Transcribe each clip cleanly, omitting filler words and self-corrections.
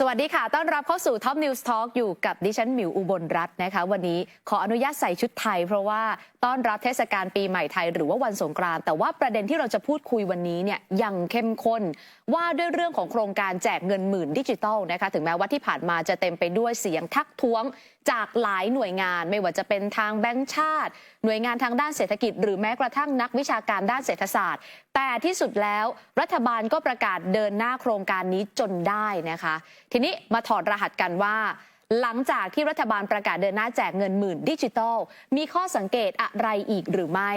สวัสดีค่ะต้อนรับเข้าสู่ Top News Talk อยู่กับดิฉันหมิวอุบลรัตน์นะคะวันนี้ขออนุญาตใส่ชุดไทยเพราะว่าต้อนรับเทศกาลปีใหม่ไทยหรือว่าวันสงกรานต์แต่ว่าประเด็นที่เราจะพูดคุยวันนี้เนี่ยยังเข้มข้นว่าด้วยเรื่องของโครงการแจกเงินหมื่นดิจิทัลนะคะถึงแม้ว่าที่ผ่านมาจะเต็มไปด้วยเสียงทักท้วงจากหลายหน่วยงานไม่ว่าจะเป็นทางแบงก์ชาติหน่วยงานทางด้านเศรษฐกิจหรือแม้กระทั่งนักวิชาการด้านเศรษฐศาสตร์แต่ที่สุดแล้วรัฐบาลก็ประกาศเดินหน้าโครงการนี้จนได้นะคะทีนี้มาถอดรหัสกันว่าหลังจากที่รัฐบาลประกาศเดินหน้าแจกเงินหมื่นดิจิทัลมีข้อสังเกตอะไรอีกหรือไม่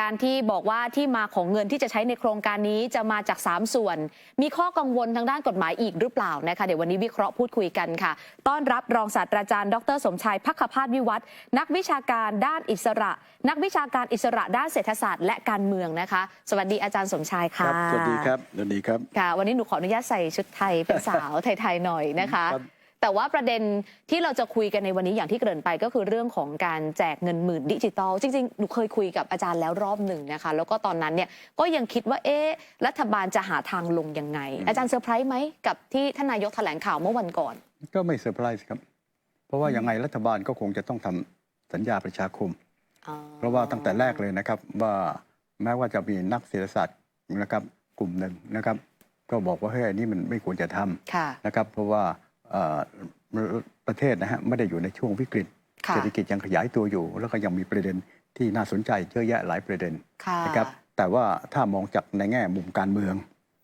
การที่บอกว่าที่มาของเงินที่จะใช้ในโครงการนี้จะมาจาก3ส่วนมีข้อกังวลทางด้านกฎหมายอีกหรือเปล่านะคะเดี๋ยววันนี้วิเคราะห์พูดคุยกันค่ะต้อนรับรองศาสตราจารย์ดร.สมชายภัคพาสวิวัฒน์นักวิชาการด้านอิสระนักวิชาการอิสระด้านเศรษฐศาสตร์และการเมืองนะคะสวัสดีอาจารย์สมชายค่ะสวัสดีครับสวัสดีครับค่ะวันนี้หนูขออนุญาตใส่ชุดไทยเป็นสาวไทยๆหน่อยนะคะแต่ว่าประเด็นที่เราจะคุยกันในวันนี้อย่างที่เกริ่นไปก็คือเรื่องของการแจกเงินหมื่นดิจิตอลจริงๆหนูเคยคุยกับอาจารย์แล้วรอบหนึ่งนะคะแล้วก็ตอนนั้นเนี่ยก็ยังคิดว่ารัฐบาลจะหาทางลงยังไงอาจารย์เซอร์ไพรส์ไหมกับที่ท่านนายกแถลงข่าวเมื่อวันก่อนก็ไม่เซอร์ไพรส์ครับเพราะว่ายังไงรัฐบาลก็คงจะต้องทำสัญญาประชาคมเพราะว่าตั้งแต่แรกเลยนะครับว่าแม้ว่าจะมีนักเศรษฐศาสตร์นะครับกลุ่มหนึ่งนะครับก็บอกว่าเฮ้ยอันนี้มันไม่ควรจะทำนะครับเพราะว่าประเทศนะฮะไม่ได้อยู่ในช่วงวิกฤตเศรษฐกิจยังขยายตัวอยู่แล้วก็ยังมีประเด็นที่น่าสนใจเยอะแยะหลายประเด็นนะครับแต่ว่าถ้ามองจากในแง่มุมการเมือง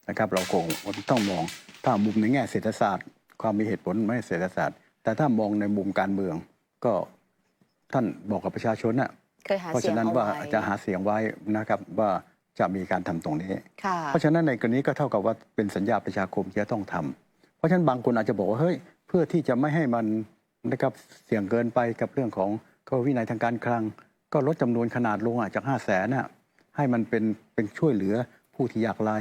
นะครับเราคงต้องมองถ้ามุมในแง่เศรษฐศาสตร์ความมีเหตุผลไม่เศรษฐศาสตร์แต่ถ้ามองในมุมการเมืองก็ท่านบอกกับประชาชนนะเพราะฉะนั้นว่าจะหาเสียงไว้นะครับว่าจะมีการทำตรงนี้เพราะฉะนั้นในกรณีก็เท่ากับว่าเป็นสัญญาประชาคมที่จะต้องทำเพราะฉะนั้นบางคนอาจจะบอกว่าเฮ้ยเพื่อที่จะไม่ให้มันนะครับเสี่ยงเกินไปกับเรื่องของข้อวินัยทางการคลังก็ลดจำนวนขนาดลงจาก500,000น่ะให้มันเป็นช่วยเหลือผู้ที่ยากไร้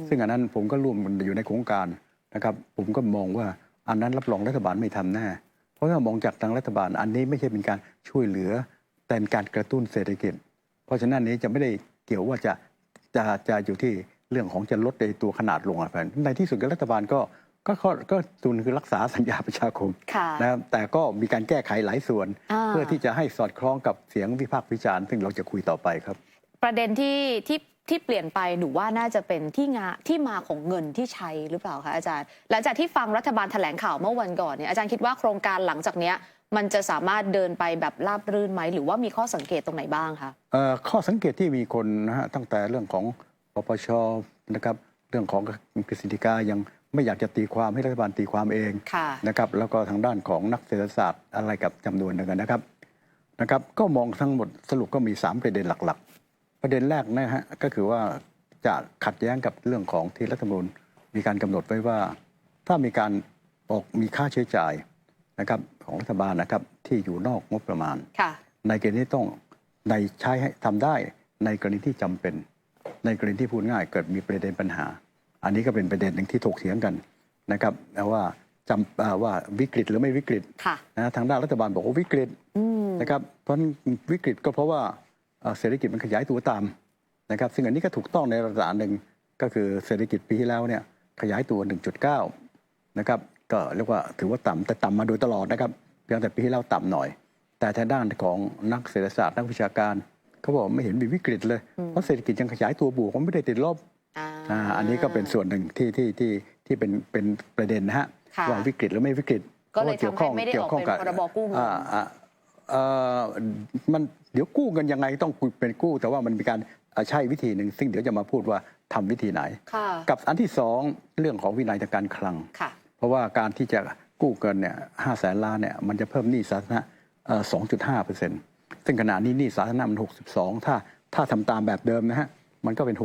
ซึ่งอันนั้นผมก็ร่วมอยู่ในโครงการนะครับผมก็มองว่าอันนั้นรับรองรัฐบาลไม่ทำแน่เพราะถ้ามองจากทางรัฐบาลอันนี้ไม่ใช่เป็นการช่วยเหลือแต่เป็นการกระตุ้นเศรษฐกิจเพราะฉะนั้นนี้จะไม่ได้เกี่ยวว่าจะอยู่ที่เรื่องของจะลดในตัวขนาดลงอะไรในที่สุดรัฐบาลก็ส่วนคือรักษาสัญญาประชาคมนะครับแต่ก็มีการแก้ไขหลายส่วนเพื่อที่จะให้สอดคล้องกับเสียงวิพากษ์วิจารณ์ซึ่งเราจะคุยต่อไปครับประเด็นที่เปลี่ยนไปหนูว่าน่าจะเป็นที่มาของเงินที่ใช้หรือเปล่าคะอาจารย์หลังจากที่ฟังรัฐบาลแถลงข่าวเมื่อวันก่อนเนี่ยอาจารย์คิดว่าโครงการหลังจากนี้มันจะสามารถเดินไปแบบราบรื่นไหมหรือว่ามีข้อสังเกตตรงไหนบ้างคะข้อสังเกตที่มีคนนะฮะตั้งแต่เรื่องของปปชนะครับเรื่องของกฤษฎีกายังไม่อยากจะตีความให้รัฐบาลตีความเองนะครับแล้วก็ทางด้านของนักเศรษฐศาสตร์อะไรกับจำนวนหนึ่งนะครับก็มองทั้งหมดสรุปก็มี3ประเด็นหลักๆประเด็นแรกนะฮะก็คือว่าจะขัดแย้งกับเรื่องของที่รัฐธรรมนูญมีการกำหนดไว้ว่าถ้ามีการมีค่าใช้จ่ายนะครับของรัฐบาลนะครับที่อยู่นอกงบประมาณในกรณีต้องใช้ให้ทำได้ในกรณีที่จำเป็นในกรณีที่พูดง่ายเกิดมีประเด็นปัญหาอันนี้ก็เป็นประเด็นหนึ่งที่ถกเถียงกันนะครับว่าวิกฤตหรือไม่วิกฤตนะทางด้านรัฐบาลบอกว่าวิกฤตนะครับเพราะวิกฤตก็เพราะว่าเศรษฐกิจมันขยายตัวตามนะครับซึ่งอันนี้ก็ถูกต้องในระดับหนึ่งก็คือเศรษฐกิจปีที่แล้วเนี่ยขยายตัว 1.9 นะครับก็เรียกว่าถือว่าต่ำแต่ต่ำมาโดยตลอดนะครับเพียงแต่ปีที่แล้วต่ำหน่อยแต่ทางด้านของนักเศรษฐศาสตร์นักวิชาการเขาบอกไม่เห็นมีวิกฤตเลยเพราะเศรษฐกิจยังขยายตัวบวกมันไม่ได้ติดลบอันนี้ก็เป็นส่วนหนึ่งที่เป็นประเด็นนะฮะว่าวิกฤตหรือไม่วิกฤตก็เลยทำให้ไม่ได้ออกเป็นพรบกู้เงินมันเดี๋ยวกู้เงินยังไงต้องเป็นกู้แต่ว่ามันมีการใช้วิธีหนึ่งซึ่งเดี๋ยวจะมาพูดว่าทำวิธีไหนกับอันที่2เรื่องของวินัยทางการคลังเพราะว่าการที่จะกู้เงินเนี่ย500,000 ล้านเนี่ยมันจะเพิ่มหนี้สาธารณะ2.5%ซึ่งขณะนี้หนี้สาธารณะมัน62ถ้าทำตามแบบเดิมนะฮะมันก็เป็น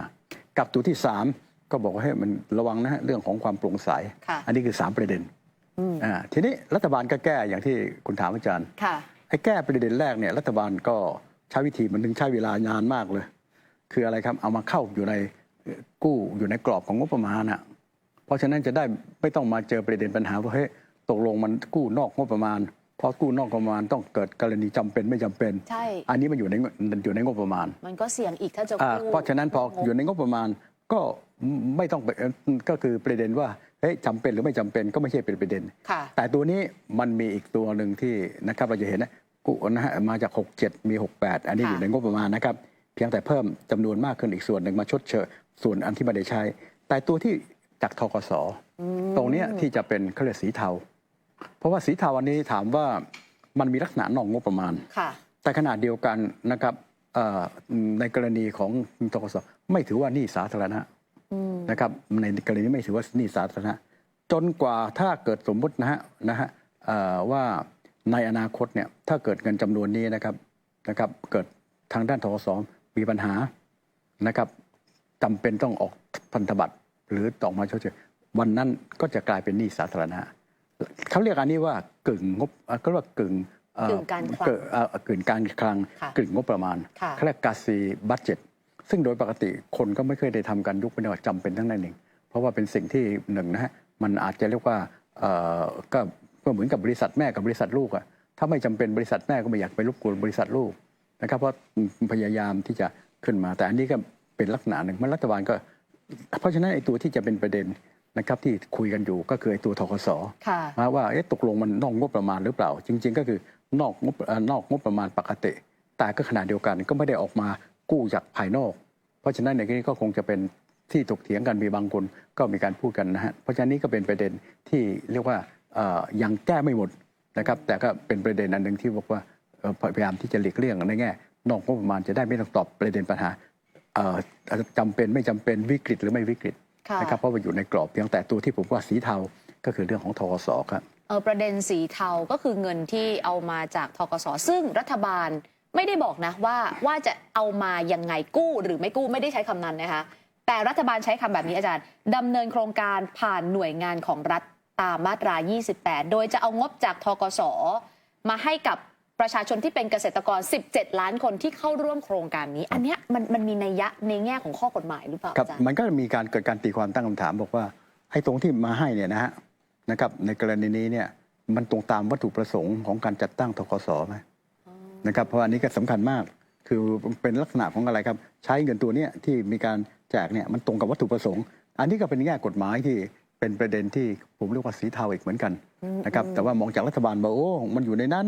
64.5กับตัวที่3ก็บอกว่าให้มันระวังนะฮะเรื่องของความโปร่งใสอันนี้คือ3ประเด็นทีนี้รัฐบาลก็แก้อย่างที่คุณถามอาจารย์ไอ้แก้ประเด็นแรกเนี่ยรัฐบาลก็ใช้วิธีมันถึงใช้เวลานานมากเลยคืออะไรครับเอามาเข้าอยู่ในกู้อยู่ในกรอบของงบประมาณอ่ะเพราะฉะนั้นจะได้ไม่ต้องมาเจอประเด็นปัญหาว่าเฮ้ยตกลงมันกู้นอกงบประมาณเพราะกู้นอกงบประมาณต้องเกิดกรณีจำเป็นไม่จำเป็นอันนี้มันอยู่ในงบประมาณมันก็เสี่ยงอีกถ้าจะกู้เพราะฉะนั้นพออยู่ในงบประมาณก็ไม่ต้องก็คือประเด็นว่า เฮ้ยจำเป็นหรือไม่จำเป็นก็ไม่ใช่เป็นประเด็น ค่ะ แต่ตัวนี้มันมีอีกตัวหนึ่งที่นะครับเราจะเห็นนะกู้นะฮะมาจาก 67 มี 68 อันนี้อยู่ในงบประมาณนะครับเพียงแต่เพิ่มจำนวนมากขึ้นอีกส่วนหนึ่งมาชดเชยส่วนอันที่ไม่ได้ใช้ แต่ตัวที่จากธกสตรงเนี้ยที่จะเป็นเขาเรียกสีเทาเพราะว่าสีเทาอันนี้ถามว่ามันมีลักษณะนอกงบประมาณ ค่ะ แต่ขนาดเดียวกันนะครับในกรณีของธกสไม่ถือว่าหนี้สาธารณะนะครับในกรณีไม่ถือว่าหนี้สาธารณะจนกว่าถ้าเกิดสมมตินะฮะว่าในอนาคตเนี่ยถ้าเกิดเงินจำนวนนี้นะครับเกิดทางด้านธกสมีปัญหานะครับจำเป็นต้องออกพันธบัตรหรือต้องมาชดเชยวันนั้นก็จะกลายเป็นหนี้สาธารณะเขาเรียกอันนี้ว่ากึ่งงบก็เรียกว่ากึ่ง กึ่งการคลัง กึ่งการคลัง ค่ะ กึ่งงบประมาณ ค่ะ เขาเรียกกาซีบัตเจ็ตซึ่งโดยปกติคนก็ไม่เคยได้ทำกันยุคเป็นว่าจำเป็นทั้งนั้นเองเพราะว่าเป็นสิ่งที่หนึ่งนะฮะมันอาจจะเรียกว่าก็เหมือนกับบริษัทแม่กับบริษัทลูกอะถ้าไม่จำเป็นบริษัทแม่ก็ไม่อยากไปรบกวนบริษัทลูกนะครับเพราะพยายามที่จะขึ้นมาแต่อันนี้ก็เป็นลักษณะหนึ่งมันรัฐบาลก็เพราะฉะนั้นไอ้ตัวที่จะเป็นประเด็นนะครับที่คุยกันอยู่ก็คือไอ้ตัวธกส ค่ะ ว่าตกลงมันนอกงบประมาณหรือเปล่า จริง ๆ ก็คือนอกงบประมาณปกติ แต่ก็ขณะเดียวกันก็ไม่ได้ออกมากู้จากภายนอก เพราะฉะนั้นในที่นี้ก็คงจะเป็นที่ถกเถียงกันมีบางคนก็มีการพูดกันนะฮะเพราะฉะนั้นนี่ก็เป็นประเด็นที่เรียกว่ายังแก้ไม่หมดนะครับแต่ก็เป็นประเด็นอันหนึ่งที่บอกว่าพยายามที่จะหลีกเลี่ยงในแง่นอกงบประมาณจะได้ไม่ต้องตอบประเด็นปัญหาจำเป็นไม่จำเป็นวิกฤตหรือไม่วิกฤต ค่ะ นะครับเพราะว่าอยู่ในกรอบเพียงแต่ตัวที่ผมว่าสีเทาก็คือเรื่องของธกสครับ ประเด็นสีเทาก็คือเงินที่เอามาจากธกสซึ่งรัฐบาลไม่ได้บอกนะว่าจะเอามายังไงกู้หรือไม่กู้ไม่ได้ใช้คำนั้นนะคะแต่รัฐบาลใช้คำแบบนี้อาจารย์ดำเนินโครงการผ่านหน่วยงานของรัฐตามมาตรา 28 โดยจะเอางบจากธกสมาให้กับประชาชนที่เป็นเกษตรกร 17 ล้านคนที่เข้าร่วมโครงการนี้ อันเนี้ยมันมีนัยยะในแง่ของข้อกฎหมายหรือเปล่า ครับ อาจารย์ มันก็มีการเกิดการตีความตั้งคำถามบอกว่าไอ้ตรงที่มาให้เนี่ยนะครับในกรณีนี้เนี่ยมันตรงตามวัตถุประสงค์ของการจัดตั้งธกสไหมนะครับเพราะอันนี้ก็สำคัญมากคือเป็นลักษณะของอะไรครับใช้เงินตัวเนี้ยที่มีการแจกเนี่ยมันตรงกับวัตถุประสงค์ อันนี้ก็เป็นแง่กฎหมายที่เป็นประเด็นที่ผมเรียกว่าสีเทาอีกเหมือนกันนะครับแต่ว่ามองจากรัฐบาลบอกโอ้มันอยู่ในนั้น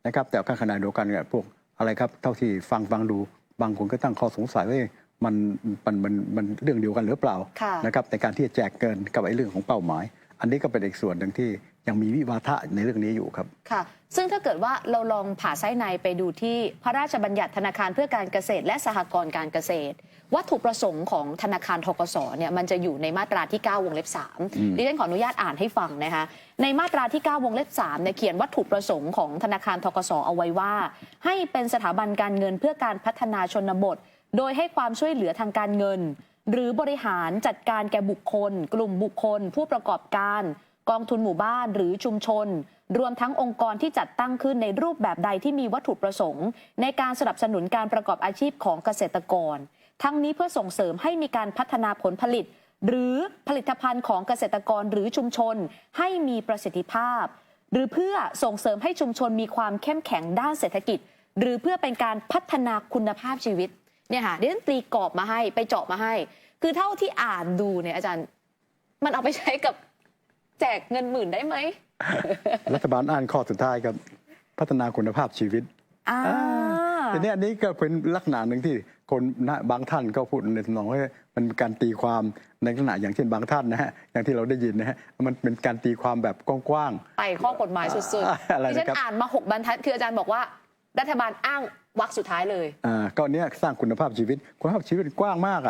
นะครับแต่ขณะเดียวกันเนี่ยพวกอะไรครับเท่าที่ฟังดูบางคนก็ตั้งข้อสงสัยว่ามันเรื่องเดียวกันหรือเปล่า ค่ะ นะครับในการที่จะแจกเกินกับไอ้เรื่องของเป้าหมาย อันนี้ก็เป็นอีกส่วนหนึ่งที่ยังมีวิวาทะในเรื่องนี้อยู่ครับ ค่ะ ซึ่งถ้าเกิดว่าเราลองผ่าไส้ในไปดูที่พระราชบัญญัติธนาคารเพื่อการเกษตรและสหกรณ์การเกษตร วัตถุประสงค์ของธนาคารธกสเนี่ยมันจะอยู่ในมาตราที่ 9 วงเล็บ 3 ดิฉันขออนุญาตอ่านให้ฟังนะคะในมาตราที่ 9 วงเล็บ 3เนี่ยเขียนวัตถุประสงค์ของธนาคารธกสเอาไว้ว่า ให้เป็นสถาบันการเงินเพื่อการพัฒนาชนบท โดยให้ความช่วยเหลือทางการเงิน หรือบริหารจัดการแก่บุคคล กลุ่มบุคคล ผู้ประกอบการกองทุนหมู่บ้านหรือชุมชน รวมทั้งองค์กรที่จัดตั้งขึ้นในรูปแบบใดที่มีวัตถุประสงค์ ในการสนับสนุนการประกอบอาชีพของเกษตรกร ทั้งนี้เพื่อส่งเสริมให้มีการพัฒนาผลผลิต หรือผลิตภัณฑ์ของเกษตรกรหรือชุมชน ให้มีประสิทธิภาพ หรือเพื่อส่งเสริมให้ชุมชนมีความเข้มแข็งด้านเศรษฐกิจ หรือเพื่อเป็นการพัฒนาคุณภาพชีวิตเนี่ยค่ะดิฉันตีกรอบมาให้ไปเจาะมาให้ คือเท่าที่อ่านดูเนี่ยอาจารย์มันเอาไปใช้กับแจกเงินหมื่นได้ไหม รัฐบาลอ่านข้อสุดท้ายครับพัฒนาคุณภาพชีวิต ทีนี้อันนี้ก็เป็นลักษณะหนึ่งที่คนบางท่านก็พูดในทำนองว่ามันเป็นการตีความในลักษณะอย่างเช่นบางท่านนะฮะอย่างที่เราได้ยินนะฮะมันเป็นการตีความแบบกว้าง ไปข้อกฎหมายสุด อะไร ๆ นะครับ ดิฉันอ่านมา6 บรรทัดคืออาจารย์บอกว่ารัฐบาลอ้างวรรคสุดท้ายเลย ก็เนี้ยสร้างคุณภาพชีวิตคุณภาพชีวิตกว้างมาก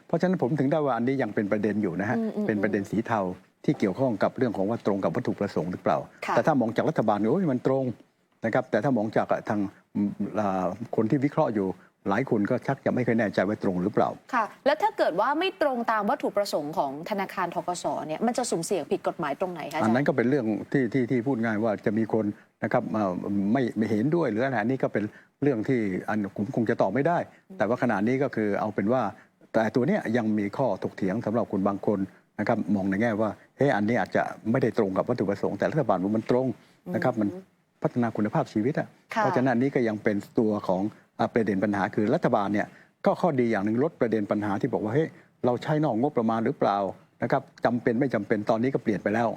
เพราะฉะนั้นผมถึงได้ว่าอันนี้ยังเป็นประเด็นอยู่นะฮะเป็นประเด็นสีเทาที่เกี่ยวข้องกับเรื่องของว่าตรงกับวัตถุประสงค์หรือเปล่า ค่ะ แต่ถ้ามองจากรัฐบาลโอ้ยมันตรงนะครับแต่ถ้ามองจากทางคนที่วิเคราะห์อยู่หลายคนก็ชักจะไม่เคยแน่ใจว่าตรงหรือเปล่า ค่ะ แล้วถ้าเกิดว่าไม่ตรงตามวัตถุประสงค์ของธนาคารธกสเนี่ยมันจะสุ่มเสี่ยงผิดกฎหมายตรงไหนคะอา อั จาน ร นั้น ย์ ก็เป็นเรื่องที่พูดง่ายว่าจะมีคนนะครับไม่เห็นด้วยหรืออะไรนี่ก็เป็นเรื่องที่ผมคงจะตอบไม่ได้ แต่ว่าขณะนี้ก็คือเอาเป็นว่าแต่ตัวเนี้ยยังมีข้อถกเถียงสำหรับคนบางคนนะครับมองในแง่ว่าอันนี้อาจจะไม่ได้ตรงกับวัตถุประสงค์แต่รัฐบาลมันตรงนะครับมันพัฒนาคุณภาพชีวิตเพราะฉะนั้นนี้ก็ยังเป็นตัวของประเด็นปัญหาคือรัฐบาลเนี่ยก็ข้อดีอย่างหนึ่งลดประเด็นปัญหาที่บอกว่าเราใช้นอกงบประมาณหรือเปล่า นะครับจำเป็นไม่จำเป็นตอนนี้ก็เปลี่ยนไปแล้ว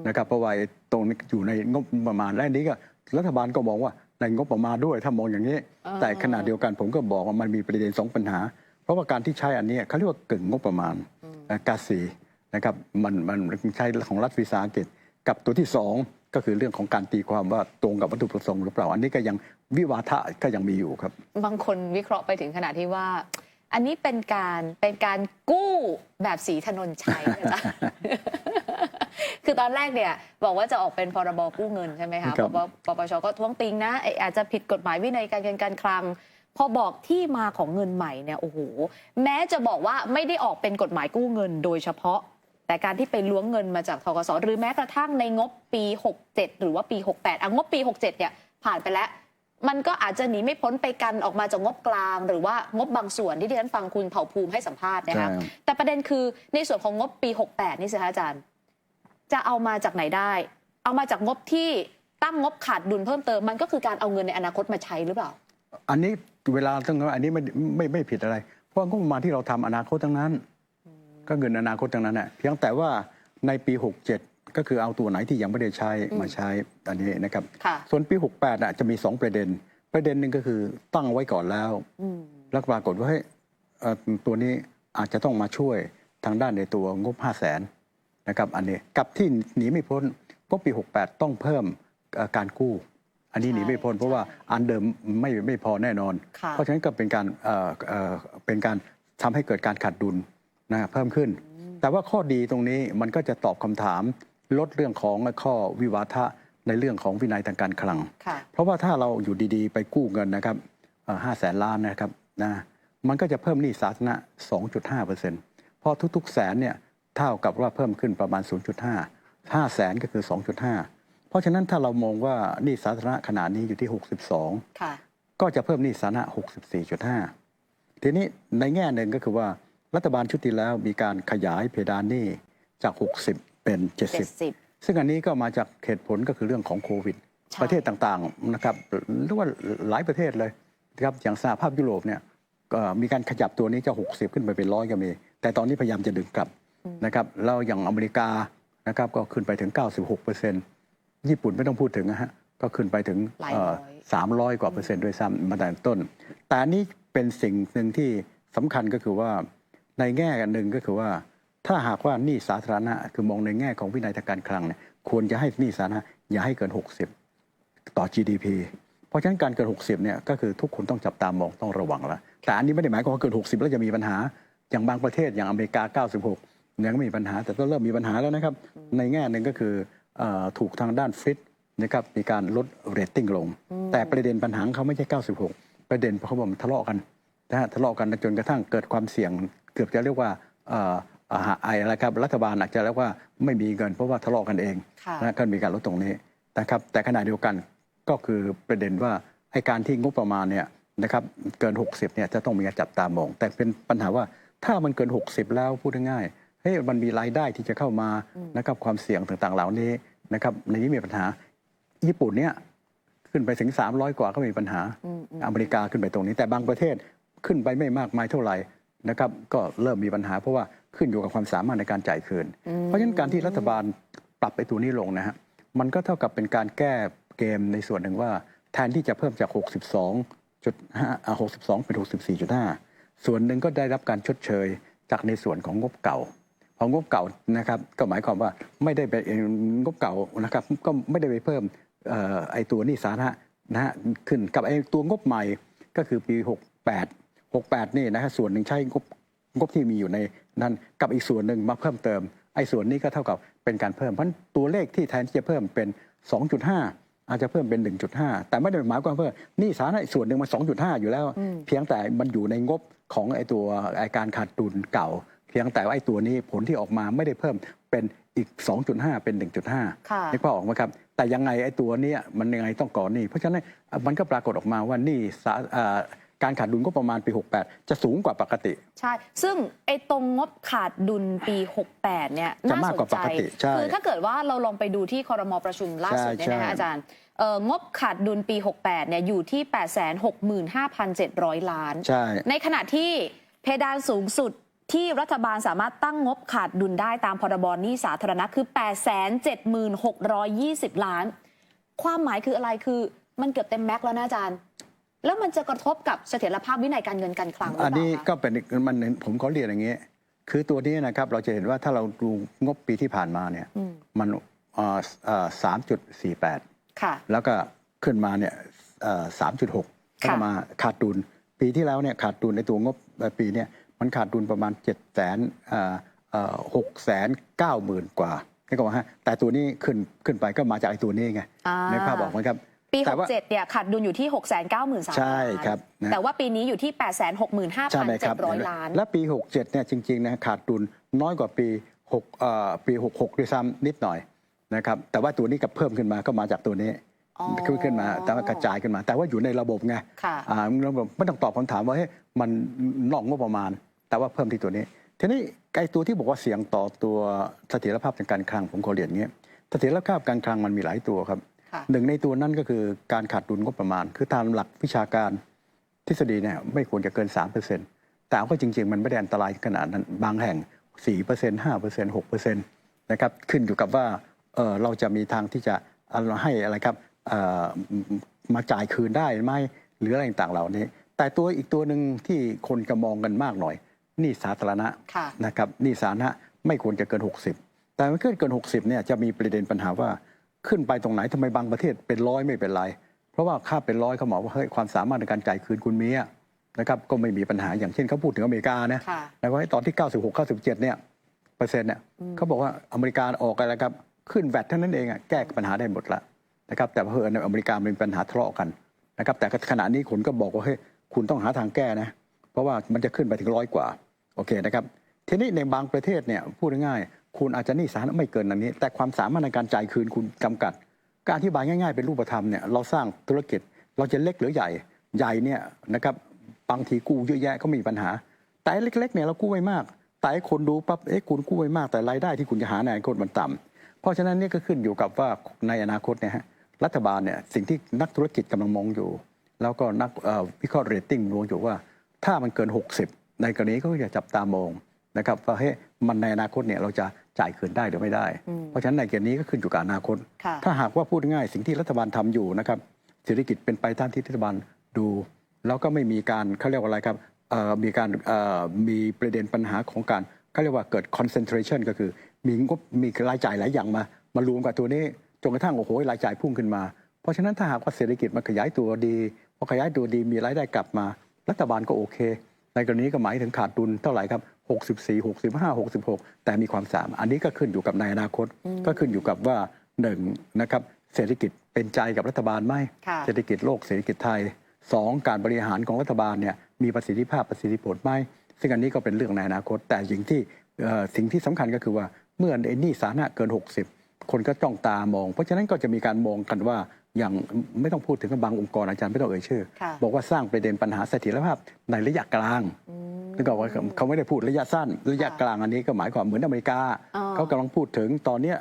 นะครับเพราะว่าตรงนี้อยู่ในงบประมาณและอันนี้ก็รัฐบาลก็มองว่าในงบประมาณด้วยถ้ามองอย่างนี้ แต่ขณะเดียวกันผมก็บอกว่ามันมีประเด็น2ปัญหา เพราะว่าการที่ใช้อันนี้เขาเรียกว่ากึ่งงบประมาณกาสีนะครับมันใช้ของรัฐวิสาหกิจกับตัวที่2ก็คือเรื่องของการตีความว่าตรงกับวัตถุประสงค์หรือเปล่าอันนี้ก็ยังวิวาทะก็ยังมีอยู่ครับบางคนวิเคราะห์ไปถึงขนาดที่ว่า อันนี้เป็นการกู้แบบศรีถนนชัยนะ คือตอนแรกเนี่ยบอกว่าจะออกเป็นพรบกู้เงินใช่ไหมคะปปชก็ท้วงติงนะอาจจะผิดกฎหมายวินัยการเงินการคลังพอบอกที่มาของเงินใหม่เนี่ยโอ้โหแม้จะบอกว่าไม่ได้ออกเป็นกฎหมายกู้เงินโดยเฉพาะแต่การที่ไปล้วงเงินมาจากธกสหรือแม้กระทั่งในงบปี67หรือว่าปี68งบปี67เนี่ยผ่านไปแล้วมันก็อาจจะหนีไม่พ้นไปกันออกมาจากงบกลางหรือว่างบบางส่วนที่ดิฉันฟังคุณเผ่าภูมิให้สัมภาษณ์นะคะแต่ประเด็นคือในส่วนของงบปี68นี่สิคะอาจารย์จะเอามาจากไหนได้เอามาจากงบที่ตั้งงบขาดดุลเพิ่มเติมมันก็คือการเอาเงินในอนาคตมาใช้หรือเปล่าอันนี้เวลาตั้งอันนี้ไม่ผิดอะไรเพราะงบประมาณที่เราทำอนาคตทั้งนั้นก็เงินอนาคตทั้งนั้นแหละเพียงแต่ว่าในปี67ก็คือเอาตัวไหนที่ยังไม่ได้ใช้มาใช้อันนี้นะครับส่วนปี68จะมี2ประเด็นหนึ่งก็คือตั้งไว้ก่อนแล้วแล้วปรากฏว่าตัวนี้อาจจะต้องมาช่วยทางด้านในตัวงบ500,000นะครับอันนี้กับที่หนีไม่พ้นก็ปี68ต้องเพิ่มการกู้อันนี้หนีไม่พ้นเพราะว่าอันเดิมไม่พอแน่นอนเพราะฉะนั้นก็เป็นการทำให้เกิดการขาดดุลนะเพิ่มขึ้นแต่ว่าข้อดีตรงนี้มันก็จะตอบคำถามลดเรื่องของข้อวิวาทะในเรื่องของวินัยทางการคลังเพราะว่าถ้าเราอยู่ดีๆไปกู้เงินนะครับ500,000 ล้านนะครับนะมันก็จะเพิ่มหนี้สาธารณะ 2.5% เพราะทุกๆแสนเนี่ยเท่ากับว่าเพิ่มขึ้นประมาณ 0.5 500,000ก็คือ 2.5 เพราะฉะนั้นถ้าเรามองว่าหนี้สาธารณะขนาดนี้อยู่ที่62ก็จะเพิ่มหนี้สาธารณะ 64.5 ทีนี้ในแง่หนึ่งก็คือว่ารัฐบาลชุดที่แล้วมีการขยายเพดานหนี้จาก60เป็น70ซึ่งอันนี้ก็มาจากเหตุผลก็คือเรื่องของโควิดประเทศต่างๆนะครับเรียกว่าหลายประเทศเลยนะครับอย่างสหภาพยุโรปเนี่ยก็มีการขยับตัวนี้จาก60ขึ้นไปเป็น100ก็มีแต่ตอนนี้พยายามจะดึงกลับนะครับแล้วอย่างอเมริกานะครับก็ขึ้นไปถึง 96%ญี่ปุ่นไม่ต้องพูดถึงนะฮะก็ขึ้นไปถึง300 กว่า%ด้วยซ้ำมาแต่ต้นแต่อันนี้เป็นสิ่งหนึ่งที่สำคัญก็คือว่าในแง่หนึ่งก็คือว่าถ้าหากว่าหนี้สาธารณะคือมองในแง่ของวินัยทางการคลังเนี่ยควรจะให้หนี้สาธารณะอย่าให้เกิน60ต่อ GDP เพราะฉะนั้นการเกิน60เนี่ยก็คือทุกคนต้องจับตามองต้องระวังแล้วแต่อันนี้ไม่ได้หมายความว่าเกิน60แล้วจะมีปัญหาอย่างบางประเทศอย่างอเมริกา96ยังไม่มีปัญหาแต่ก็เริ่มมีปัญหาแล้วนะครับในแง่หนึ่งก็คือถูกทางด้านฟิตนะครับมีการลดเรตติ้งลงแต่ประเด็นปัญหาเขาไม่ใช่96ประเด็นเพราะว่ามันทะเลาะกันนะฮะทะเลาะกันจนกระทั่งเกิดความเสี่ยงเกือบจะเรียกว่าอะไรครับรัฐบาลอาจจะเรียกว่าไม่มีเงินเพราะว่าทะเลาะกันเองนะก็มีการลดตรงนี้นะครับแต่ขณะเดียวกันก็คือประเด็นว่าให้การที่งบประมาณเนี่ยนะครับเกิน60เนี่ยจะต้องมีการจับตามองแต่เป็นปัญหาว่าถ้ามันเกิน60แล้วพูดง่ายๆเฮ้ยมันมีรายได้ที่จะเข้ามานะครับความเสี่ยงต่างๆเหล่านี้นะครับในนี้มีปัญหาญี่ปุ่นเนี่ยขึ้นไปถึง300 กว่าก็มีปัญหาอเมริกาขึ้นไปตรงนี้แต่บางประเทศขึ้นไปไม่มากมายเท่าไหร่นะครับก็เริ่มมีปัญหาเพราะว่าขึ้นอยู่กับความสามารถในการจ่ายคืนเพราะฉะนั้นการที่รัฐบาลปรับไอ้ตัวนี้ลงนะฮะมันก็เท่ากับเป็นการแก้เกมในส่วนหนึ่งว่าแทนที่จะเพิ่มจาก62เป็น 64.5 ส่วนหนึ่งก็ได้รับการชดเชยจากในส่วนของงบเก่าพองบเก่านะครับก็หมายความว่าไม่ได้ไปงบเก่านะครับก็ไม่ได้ไปเพิ่มไอ้ตัวหนี้สาธารณะนะฮะขึ้นกับไอ้ตัวงบใหม่ก็คือปี68นี่นะฮะส่วนหนึ่งใช้งบที่มีอยู่ในนั้นกับอีกส่วนหนึ่งมาเพิ่มเติมไอ้ส่วนนี้ก็เท่ากับเป็นการเพิ่มเพราะตัวเลขที่แทนที่จะเพิ่มเป็น 2.5 อาจจะเพิ่มเป็น 1.5 แต่ไม่ได้หมายความว่านี่สาธารณะส่วนหนึ่งมัน 2.5 อยู่แล้วเพียงแต่มันอยู่ในงบของไอ้ตัวไอ้การขาดดุลเก่าเพียงแต่ว่าไอ้ตัวนี้ผลที่ออกมาไม่ได้เพิ่มเป็นอีก 2.5 เป็น 1.5 นี่พอออกมาครับแต่ยังไงไอ้ตัวนี้มันยังไงต้องก่อหนี้เพราะฉะนั้นมันก็ปรากฏออกมาว่านี่การขาดดุลก็ประมาณปี68จะสูงกว่าปกติใช่ซึ่งไอ้ตรงงบขาดดุลปี68เนี่ยน่าสนใจคือถ้าเกิดว่าเราลองไปดูที่ครม.ประชุมล่าสุดเนี่ยนะคะอาจารย์งบขาดดุลปี68เนี่ยอยู่ที่ 865,700 ล้านในขณะที่เพดานสูงสุด ที่รัฐบาลสามารถตั้งงบขาดดุลได้ตามพรบหนี้สาธารณะคือ 876,20 ล้าน ความหมายคืออะไรคือมันเกือบเต็มแม็กซ์แล้วนะอาจารย์ แล้วมันจะกระทบกับเสถียรภาพวินัยการเงินการคลังหรือเป อัน ล่า นี้ คะ ก็เป็นผมขอเรียนอย่างนี้ คือตัวนี้นะครับเราจะเห็นว่าถ้าเราดูงบปีที่ผ่านมาเนี่ยมัน3.48 ค่ะ แล้วก็ขึ้นมาเนี่ย3.6แล้วก็มาขาดดุลปีที่แล้วเนี่ยขาดดุลในตัวงบปีเนี่ยมันขาดดุลประมาณ690,000 กว่านี่ก็ว่าฮะแต่ตัวนี้ขึ้นไปก็มาจากไอ้ตัวนี้ไงในภาพบอกไหมครับ ปี แต่ว่า 67เนี่ยขาดดุลอยู่ที่ 693,000 ใช่ครับนะ แต่ว่าปีนี้อยู่ที่ ใช่ไหมครับ 865,700 ล้าน และปี 67เนี่ยจริงๆนะขาดดุลน้อยกว่าปี 66ด้วยซ้ำนิดหน่อยนะครับแต่ว่าตัวนี้กับเพิ่มขึ้นมาก็มาจากตัวนี้ขึ้นมาแต่ว่ากระจายขึ้นมา แต่ว่าอยู่ในระบบไงระบบไม่ต้องตอบคำถามว่าเฮ้ยมันนอกงบประมาณ แต่ว่าเพิ่มที่ตัวนี้ทีนี้ไอ้ตัวที่บอกว่าเสี่ยงต่อตัวเสถียรภาพทางการคลังผมขอเรียนอย่างนี้เสถียรภาพการคลังมันมีหลายตัวครับหนึ่งในตัวนั้นก็คือการขาดดุลงบประมาณคือตามหลักวิชาการทฤษฎีเนี่ยไม่ควรจะเกิน 3%แต่ก็จริงๆมันไม่ได้อันตรายขนาดนั้นบางแห่ง 4% 5% 6%นะครับขึ้นอยู่กับว่าเราจะมีทางที่จะให้อะไรครับมาจ่ายคืนได้ไหมหรืออะไรต่างๆเหล่านี้แต่ตัวอีกตัวหนึ่งที่คนกระมองกันมากหน่อยหนี้สาธารณะนะครับหนี้สาธารณะไม่ควรจะเกิน 60แต่เมื่อเกิน 60เนี่ยจะมีประเด็นปัญหาว่าขึ้นไปตรงไหนทำไมบางประเทศเป็น100ไม่เป็นไรเพราะว่าค่าเป็น100เขาบอกว่าเฮ้ยความสามารถในการจ่ายคืนคุณมีนะครับก็ไม่มีปัญหาอย่างเช่นเขาพูดถึงอเมริกานะแล้วตอนที่96-97เนี่ยเปอร์เซ็นต์เนี่ยเขาบอกว่าอเมริกาออกอะไรครับขึ้นแวดเท่านั้นเองแก้ปัญหาได้หมดละนะครับแต่เพื่อในอเมริกามีปัญหาทะเลาะกันนะครับแต่ขณะนี้คนก็บอกว่าเฮ้ยคุณต้องหาทางแก้นะเพราะว่ามันจะขึ้นไปถึง100 กว่าโอเคนะครับทีนี้ในบางประเทศเนี่ยพูดง่ายๆคุณอาจจะหนี้สาธารณะไม่เกินอันนี้แต่ความสามารถในการจ่ายคืนคุณจำกัดการอธิบายง่ายๆเป็นรูปธรรมเนี่ยเราสร้างธุรกิจเราจะเล็กหรือใหญ่เนี่ยนะครับบางทีกู้เยอะแยะก็มีปัญหาแต่เล็กๆเนี่ยเรากู้ไม่มากแต่คนดูปั๊บคุณกู้ไม่มากแต่รายได้ที่คุณจะหาในอนาคตมันต่ำเพราะฉะนั้นนี่ก็ขึ้นอยู่กับว่าในอนาคตเนี่ยฮะรัฐบาลเนี่ยสิ่งที่นักธุรกิจกำลังมองอยู่แล้วก็นักวิเคราะห์เรตติ้งมองอยู่ว่าถ้ามันเกิน60ในกรณีก็จะจับตามองนะครับว่าเฮ้ยมันในอนาคตเนี่ยเราจะจ่ายคืนได้หรือไม่ได้เพราะฉะนั้นในกรณีก็ขึ้นอยู่กับอนาคตถ้าหากว่าพูดง่ายสิ่งที่รัฐบาลทำอยู่นะครับเศรษฐกิจเป็นไปตามที่รัฐบาลดูแล้วก็ไม่มีการเขาเรียกว่าอะไรครับมีการมีประเด็นปัญหาของการเขาเรียกว่าเกิด concentration ก็คือมีงบมีรายจ่ายหลายอย่างมารวมกับตัวนี้จนกระทั่งโอ้โหรายจ่ายพุ่งขึ้นมาเพราะฉะนั้นถ้าหากว่าเศรษฐกิจมันขยายตัวดีพอขยายตัวดีมีรายได้กลับมารัฐบาลก็โอเคในกรณีก็หมายถึงขาดดุลเท่าไหร่ครับ64 65 66แต่มีความสามารถอันนี้ก็ขึ้นอยู่กับในอนาคตก็ขึ้นอยู่กับว่า1นะครับเศรษฐกิจเป็นใจกับรัฐบาลไหมเศรษฐกิจโลกเศรษฐกิจไทย2การบริหารของรัฐบาลเนี่ยมีประสิทธิภาพประสิทธิผลไหมซึ่งอันนี้ก็เป็นเรื่องในอนาคตแต่สิ่งที่สำคัญก็คือว่าเมื่อหนี้สาธารณะเกิน60คนก็จ้องตามองเพราะฉะนั้นก็จะมีการมองกันว่าอย่างไม่ต้องพูดถึงบางองค์กรอาจารย์ไม่ต้องเอ่ยชื่อบอกว่าสร้างประเด็นปัญหาเสถียรภาพในระยะกลางนึกออกว่าเขาไม่ได้พูดระยะสั้นระยะกลางอันนี้ก็หมายความเหมือนอเมริกาเขากำลังพูดถึงตอนนี้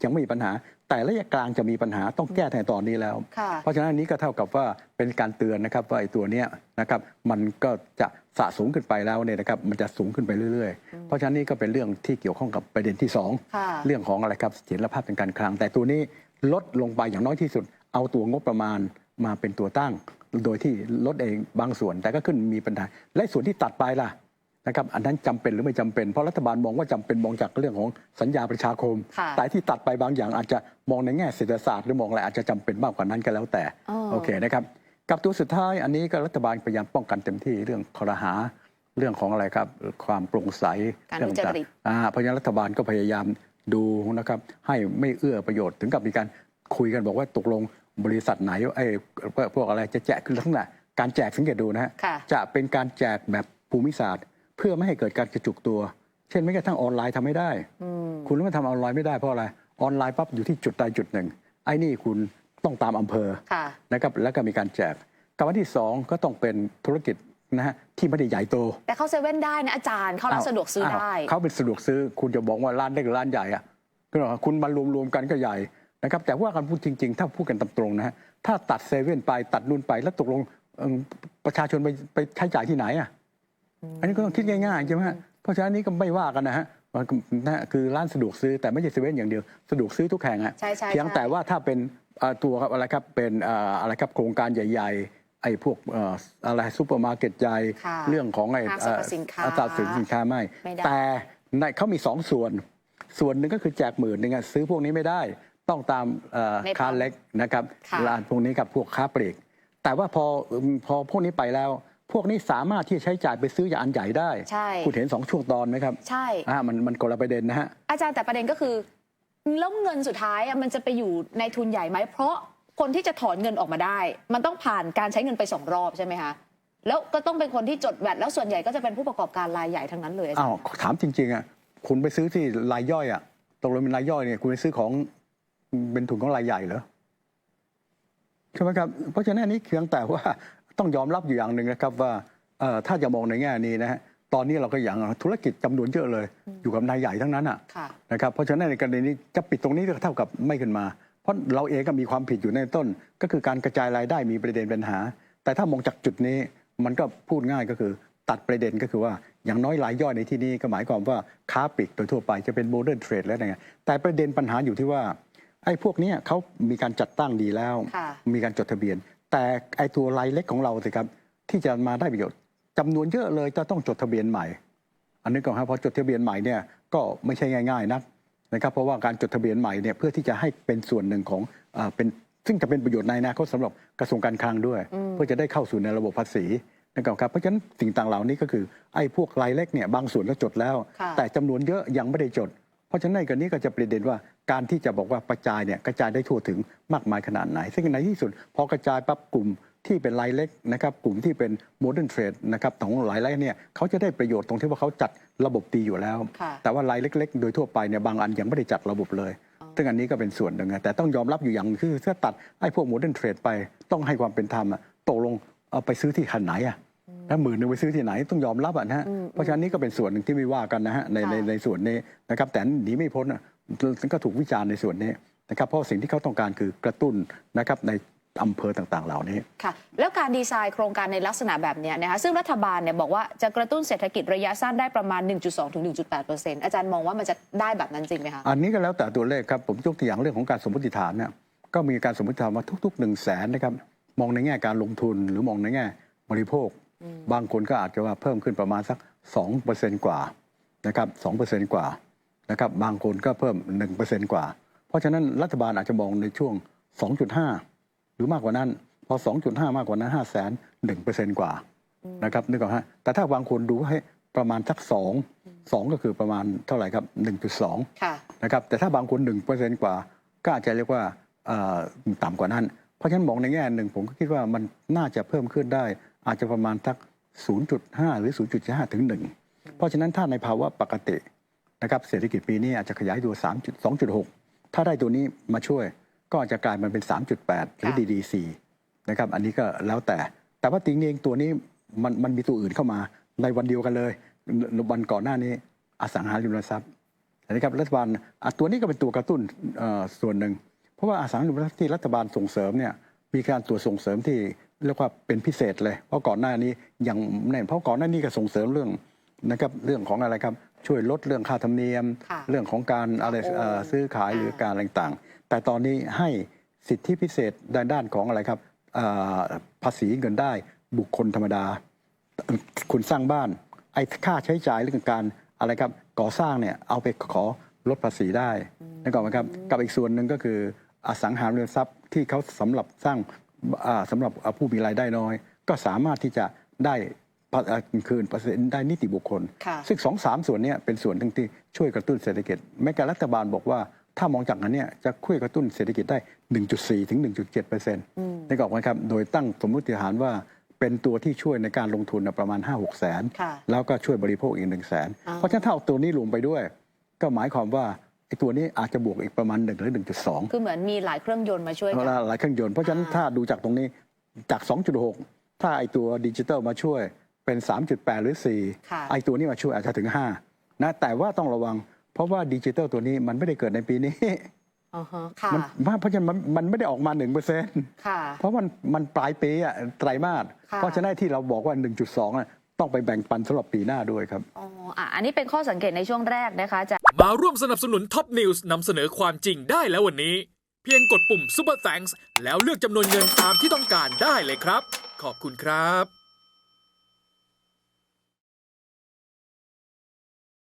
ยังไม่มีปัญหาแต่ระยะกลางจะมีปัญหาต้องแก้ในตอนนี้แล้วเพราะฉะนั้นอันนี้ก็เท่ากับว่าเป็นการเตือนนะครับว่าไอ้ตัวนี้นะครับมันก็จะสะสมขึ้นไปแล้วเนี่ยนะครับมันจะสูงขึ้นไปเรื่อยๆเพราะฉะนั้นนี่ก็เป็นเรื่องที่เกี่ยวข้องกับประเด็นที่2เรื่องของอะไรครับเสถียรภาพทางการคลังแต่ตัวนี้ลดลงไปอย่างน้อยที่สุดเอาตัวงบประมาณมาเป็นตัวตั้งโดยที่ลดเองบางส่วนแต่ก็ขึ้นมีปัญหาและส่วนที่ตัดไปล่ะนะครับอันนั้นจำเป็นหรือไม่จำเป็นเพราะรัฐบาลมองว่าจำเป็นมองจากเรื่องของสัญญาประชาคมแต่ที่ตัดไปบางอย่างอาจจะมองในแง่เศรษฐศาสตร์หรือมองอะไรอาจจะจำเป็นมากกว่านั้นก็แล้วแต่โอเคนะครับกับตัวสุดท้ายอันนี้ก็รัฐบาลพยายามป้องกันเต็มที่เรื่องครหาเรื่องของอะไรครับความโปร่งใสเรื่องต่างเพราะฉะนั้นรัฐบาลก็พยายามดูนะครับให้ไม่เอื้อประโยชน์ถึงกับมีการคุยกันบอกว่าตกลงบริษัทไหนพวกอะไรจะแจกคือลักษณะการแจกสังเกตดูนะฮะจะเป็นการแจกแบบภูมิศาสตร์เพื่อไม่ให้เกิดการกระจุกตัวเช่นไม่กระทั่งออนไลน์ทำไม่ได้คุณรู้ว่าทำออนไลน์ไม่ได้เพราะอะไรออนไลน์ปั๊บอยู่ที่จุดใดจุดหนึ่งไอ้นี่คุณต้องตามอำเภอนะครับแล้วก็มีการแจกกับอันที่2ก็ต้องเป็นธุรกิจนะฮะที่ไม่ได้ใหญ่โตแต่เข้าเซเว่นได้นะอาจารย์เข้าร้านสะดวกซื้อได้เขาเป็นสะดวกซื้อคุณจะบอกว่าร้านเล็กหรือร้านใหญ่อะคุณมารวมกันก็ใหญ่นะครับแต่ว่ากันพูดจริงๆถ้าพูดกันตามตรงนะฮะถ้าตัดเซเว่นไปตัดนู่นไปแล้วตกลงประชาชนไปใช้จ่ายที่ไหนอ่ะอันนี้ก็ต้องคิดง่ายๆใช่ไหมฮะ ราะฉะนั้นนี่ก็ไม่ว่ากันนะฮะนะคือร้านสะดวกซื้อแต่ไม่ใช่เซเว่นอย่างเดียวสะดวกซื้อทุกแห่งฮะ ใช่ใช่ เพียงแต่ว่าถ้าเป็นตัวครับอะไรครับเป็นอะไรครับโครงการใหญ่ๆไอ้พวกอะไรซูเปอร์มาร์เก็ตใหญ่ ค่ะ เรื่องของไอ้ ห้างสรรพสินค้า สรรพสินค้าไม่ ไม่ได้ แต่ในเขามีส่วนหนึ่งก็คือแจก10,000อะซื้อพวกนี้ไม่ได้ต้องตามค้าเล็กนะครับ ค่ะ ร้านพวกนี้กับพวกค้าปลีกแต่ว่าพอพวกนี้ไปแล้ว พวกนี้สามารถที่จะใช้จ่ายไปซื้ออย่างอันใหญ่ได้ ใช่ คุณเห็น2 ช่วงตอนไหมครับ ใช่ มันคนละประเด็นนะฮะ อาจารย์แต่ประเด็นก็คือแล้วเงินสุดท้ายมันจะไปอยู่ในทุนใหญ่ไหมเพราะคนที่จะถอนเงินออกมาได้ มันต้องผ่านการใช้เงินไป2 รอบใช่ไหมคะแล้วก็ต้องเป็นคนที่จดแวดแล้วส่วนใหญ่ก็จะเป็นผู้ประกอบการรายใหญ่ทั้งนั้นเลยอาจาร อ้าว ย์ ถามจริงๆอ่ะคุณไปซื้อที่รายย่อยอ่ะตกลงเป็นรายย่อยเนี่ยคุณไปซื้อของเป็นถุงของรายใหญ่เหรอใช่ไหมครับเพราะฉะนั้นนี่เพียงแต่ว่าต้องยอมรับอยู่อย่างหนึ่งนะครับว่าถ้าจะมองในแง่นี้นะฮะตอนนี้เราก็อย่างธุรกิจจำนวนเยอะเลย อยู่กับนายใหญ่ทั้งนั้นอ่ะ ค่ะ นะครับเพราะฉะนั้นในกรณีนี้จะปิดตรงนี้ก็เท่ากับไม่ขึ้นมา เพราะเราเองก็มีความผิดอยู่ในต้น ก็คือการกระจายรายได้มีประเด็นปัญหา แต่ถ้ามองจากจุดนี้มันก็พูดง่ายก็คือ ตัดประเด็นก็คือว่าอย่างน้อยรายย่อยในที่นี้ก็หมายความว่าค้าปลีกโดยทั่วไปจะเป็นโมเดิร์นเทรดแล้วไงแต่ประเด็นปัญหาอยู่ที่ว่าไอ้พวกเนี้ยเขามีการจัดตั้งดีแล้ว ค่ะ มีการจดทะเบียน แต่ไอ้ตัวรายเล็กของเราสิครับที่จะมาได้ประโยชน์จำนวนเยอะเลยจะต้องจดทะเบียนใหม่ อันนี้ก่อนครับพอจดทะเบียนใหม่เนี่ยก็ไม่ใช่ง่ายๆนักนะครับเพราะว่าการจดทะเบียนใหม่เนี่ยเพื่อที่จะให้เป็นส่วนหนึ่งของเป็นซึ่งจะเป็นประโยชน์ในอนาคตสำหรับกระทรวงการคลังด้วย เพื่อจะได้เข้าสู่ในระบบภาษีนะครับเพราะฉะนั้นสิ่งต่างเหล่านี้ก็คือไอ้พวกรายเล็กเนี่ยบางส่วนก็จดแล้ว ค่ะ แต่จำนวนเยอะยังไม่ได้จด เพราะฉะนั้นในกรณีก็จะประเด็นว่าการที่จะบอกว่ากระจายเนี่ยกระจายได้ทั่วถึงมากมายขนาดไหน ซึ่งในที่สุดพอกระจายปั๊บกลุ่มที่เป็นรายเล็กนะครับกลุ่มที่เป็นโมเดิร์นเทรดนะครับของรายเล็กเนี่ยเขาจะได้ประโยชน์ตรงที่ว่าเขาจัดระบบดีอยู่แล้ว ค่ะ แต่ว่ารายเล็กๆ โดยทั่วไปเนี่ยบางอันยังไม่ได้จัดระบบเลย ซึ่งอันนี้ก็เป็นส่วนหนึ่งแต่ต้องยอมรับอยู่อย่างคือถ้าตัดไอ้พวกโมเดิร์นเทรดไปต้องให้ความเป็นธรรมตกลงเอาไปซื้อที่ขนาดไหนแล้ว10,000ไปซื้อที่ไหนต้องยอมรับนะฮะเพราะฉะนั้นนี่ก็เป็นส่วนหนึ่งที่ไม่ว่ากันนะฮะในส่วนนี้นะครับแต่หนีไม่พ้นก็ถูกวิจารณ์ในส่วนนี้นะครับเพราะสิ่งที่เขาต้องการคือกระตุ้นนะครับในอำเภอต่างๆเหล่านี้ ค่ะแล้วการดีไซน์โครงการในลักษณะแบบเนี้ยนะคะซึ่งรัฐบาลเนี่ยบอกว่าจะกระตุ้นเศรษฐกิจระยะสั้นได้ประมาณ 1.2 ถึง 1.8% อาจารย์มองว่ามันจะได้แบบนั้นจริงไหมคะ อันนี้ก็แล้วแต่ตัวเลขครับผมยกตัวอย่างเรื่องของการสมมติฐานเนี่ยก็มีการสมมติฐานว่าทุกๆ100,000นะครับมองในแง่การลงทุนหรือมองในแง่บริโภค บางคนก็อาจจะว่าเพิ่มขึ้นประมาณสัก 2% กว่านะครับ 2% กว่านะครับบางคนก็เพิ่ม 1% กว่า เพราะฉะนั้นรัฐบาลอาจจะมองในช่วง 2.5 หรือมากกว่านั้นพอ 2.5 มากกว่านั้น 500,000 1% กว่านะครับนึกออกฮะแต่ถ้าบางคนดูให้ประมาณสัก2ก็คือประมาณเท่าไหร่ครับ 1.2 ค่ะ นะครับแต่ถ้าบางคน 1% กว่าก็อาจจะเรียกว่าต่ำกว่านั้น เพราะฉะนั้นมองในแง่หนึ่งผมก็คิดว่ามันน่าจะเพิ่มขึ้นได้อาจจะประมาณสัก 0.5 หรือ 0.5 ถึง 1 เพราะฉะนั้นถ้าในภาวะปกตินะครับเศรษฐกิจปีนี้อาจจะขยายตัว 2.6 ถ้าได้ตัวนี้มาช่วยก็อาจจะกลายมันเป็น 3.8 หรือ DD4 นะครับอันนี้ก็แล้วแต่ว่าจริงๆเองตัวนี้มันมีตัวอื่นเข้ามาในวันเดียวกันเลยวันก่อนหน้านี้อสังหาริมทรัพย์นะครับรัฐบาลตัวนี้ก็เป็นตัวกระตุ้นส่วนหนึ่งเพราะว่าอสังหาริมทรัพย์ที่รัฐบาลส่งเสริมเนี่ยมีการตัวส่งเสริมที่เรียกว่าเป็นพิเศษเลยเพราะก่อนหน้านี้ยังแน่นเพราะก่อนหน้านี้ก็ส่งเสริมเรื่องนะครับเรื่องของอะไรครับช่วยลดเรื่องค่าธรรมเนียม ค่ะ เรื่องของการอะไรซื้อขายหรือการอะไรต่างๆแต่ตอนนี้ให้สิทธิพิเศษด้านของอะไรครับภาษีเงินได้บุคคลธรรมดาคุณสร้างบ้านไอ้ค่าใช้จ่ายเรื่องการอะไรครับก่อสร้างเนี่ยเอาไปขอลดภาษีได้นะครับกับอีกส่วนหนึ่งก็คืออสังหาริมทรัพย์ที่เขาสำหรับสร้างสำหรับผู้มีรายได้น้อยก็สามารถที่จะได้คืนภาษีได้นิติบุคคล ค่ะ ซึ่ง2-3 ส่วนนี้เป็นส่วนหนึ่งที่ช่วยกระตุ้นเศรษฐกิจแม้แต่รัฐบาลบอกว่าถ้ามองจากนั้นเนี่ยจะช่วยกระตุ้นเศรษฐกิจได้ 1.4 ถึง 1.7% นี่ก็บอกครับโดยตั้งสมมติฐานว่าเป็นตัวที่ช่วยในการลงทุนประมาณ 5-6 แสน ค่ะ แล้วก็ช่วยบริโภคอีก 1 แสน เพราะฉะนั้นถ้าเอาตัวนี้รวมไปด้วย ก็หมายความว่าไอ้ตัวนี้อาจจะบวกอีกประมาณ 1 หรือ 1.2 คือเหมือนมีหลายเครื่องยนต์มาช่วยกัน หลายเครื่องยนต์เพราะฉะนั้นถ้าดูจากตรงนี้จาก 2.6 ถ้าไอ้ตัวดิจิทัลมาช่วยเป็น 3.8 หรือ ค่ะ 4 ไอ้ตัวนี้มาช่วยอาจจะถึง 5 นะแต่ว่าต้องระวัง เพราะว่าดิจิทัลตัวนี้มันไม่ได้เกิดในปีนี้ อ๋อฮะค่ะ เพราะฉะนั้นมันไม่ได้ออกมา 1% ค่ะ เพราะมันปลายปีไตรมาส ค่ะ เพราะฉะนั้นที่เราบอกว่า 1.2 ต้องไปแบ่งปันสำหรับปีหน้าด้วยครับ อ๋ออันนี้เป็นข้อสังเกตในช่วงแรกนะคะจะ มาร่วมสนับสนุนท็อปนิวส์นำเสนอความจริงได้แล้ววันนี้ เพียงกดปุ่ม Super Thanks แล้วเลือกจำนวนเงินตามที่ต้องการได้เลยครับ ขอบคุณครับ